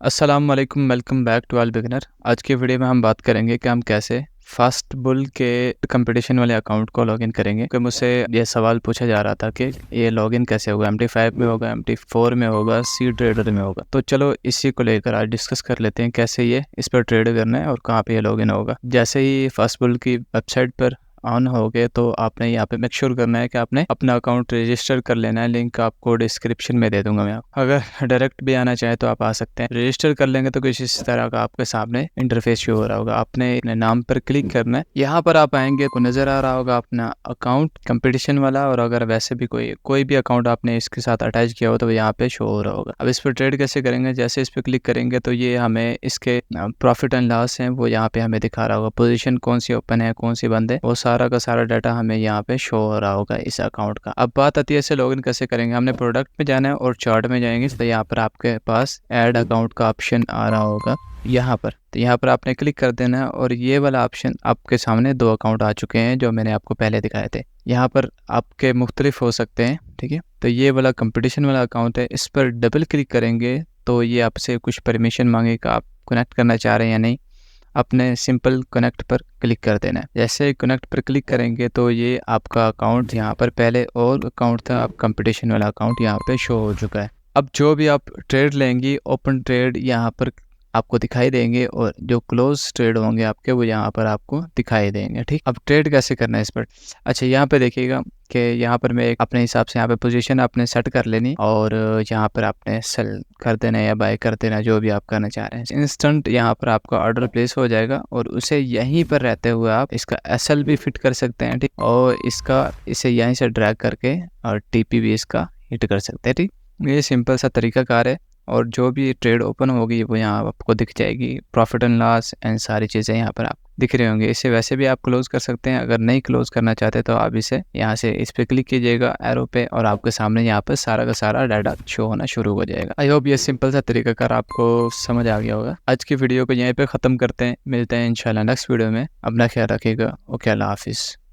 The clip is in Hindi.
अस्सलाम वालेकुम, welcome back to all beginner. आज की वीडियो में हम बात करेंगे कि हम कैसे फास्ट बुल के कंपटीशन वाले अकाउंट को लॉगिन करेंगे। कि मुझसे ये सवाल पूछा जा रहा था कि ये लॉगिन कैसे होगा, MT5 में होगा, MT4 में होगा, सी ट्रेडर में होगा। तो चलो इसी को लेकर आज डिस्कस कर लेते हैं कैसे ये इस पर ट्रेड करना है और कहाँ पे ये लॉगिन होगा। जैसे ही फास्ट बुल की वेबसाइट पर ऑन हो गए तो आपने यहाँ पे मेक श्योर करना है कि आपने अपना अकाउंट रजिस्टर कर लेना है। लिंक आपको डिस्क्रिप्शन में दे दूंगा मैं। अगर डायरेक्ट भी आना चाहे तो आप आ सकते हैं। रजिस्टर कर लेंगे तो कुछ इस तरह का आपके सामने इंटरफेस शो हो रहा होगा। आपने अपने नाम पर क्लिक करना है। यहाँ पर आप आएंगे तो नजर आ रहा होगा अपना अकाउंट कंपटीशन वाला, और अगर वैसे भी कोई भी अकाउंट आपने इसके साथ अटैच किया हो तो यहाँ पे शो हो रहा होगा। अब इस पर ट्रेड कैसे करेंगे, जैसे इस पर क्लिक करेंगे तो ये हमें इसके प्रॉफिट एंड लॉस है वो यहाँ पे हमें दिखा रहा होगा। पोजीशन कौन सी ओपन है, कौन सी बंद है, वो सारा का सारा डाटा हमें यहाँ पे शो हो रहा होगा इस अकाउंट का। अब बात आती है इसे लॉगिन कैसे करेंगे। हमने प्रोडक्ट में जाना है और चार्ट में जाएंगे तो यहाँ पर आपके पास ऐड अकाउंट का ऑप्शन आ रहा होगा यहाँ पर। तो यहाँ पर आपने क्लिक कर देना है और ये वाला ऑप्शन आपके सामने दो अकाउंट आ चुके हैं जो मैंने आपको पहले दिखाए थे। यहाँ पर आपके मुख्तलिफ हो सकते हैं, ठीक है। तो ये वाला कंपटीशन वाला अकाउंट है, इस पर डबल क्लिक करेंगे तो ये आपसे कुछ परमिशन मांगेगा, आप कनेक्ट करना चाह रहे हैं या नहीं। अपने सिंपल कनेक्ट पर क्लिक कर देना है। जैसे कनेक्ट पर क्लिक करेंगे तो ये आपका अकाउंट यहाँ पर पहले और अकाउंट था, अब कंपटीशन वाला अकाउंट यहाँ पे शो हो चुका है। अब जो भी आप ट्रेड लेंगी ओपन ट्रेड यहाँ पर आपको दिखाई देंगे और जो क्लोज ट्रेड होंगे आपके वो यहाँ पर आपको दिखाई देंगे, ठीक। अब ट्रेड कैसे करना है इस पर। अच्छा, यहाँ पे देखिएगा कि यहाँ पर मैं अपने हिसाब से यहाँ पे पोजीशन आपने सेट कर लेनी और यहाँ पर आपने सेल कर देना या बाय कर देना, जो भी आप करना चाह रहे हैं। इंस्टेंट यहाँ पर आपका ऑर्डर प्लेस हो जाएगा और उसे यहीं पर रहते हुए आप इसका SL भी फिट कर सकते हैं, ठीक। और इसे यहीं से ड्रैग करके और TP भी इसका हिट कर सकते हैं, ठीक। ये सिंपल सा तरीकाकार है और जो भी ट्रेड ओपन होगी वो यहाँ आपको दिख जाएगी। प्रॉफिट एंड लॉस एंड सारी चीज़ें यहाँ पर आप दिख रहे होंगे। इसे वैसे भी आप क्लोज कर सकते हैं। अगर नहीं क्लोज करना चाहते तो आप इसे यहाँ से इस पे क्लिक कीजिएगा एरो पे और आपके सामने यहाँ पर सारा का सारा डाटा शो होना शुरू हो जाएगा। आई होप ये सिंपल सा तरीकाकार आपको समझ आ गया होगा। आज की वीडियो को यहीं पे ख़त्म करते हैं, मिलते हैं इंशाल्लाह नेक्स्ट वीडियो में। अपना ख्याल रखिएगा। ओके, अल्लाह हाफिज़।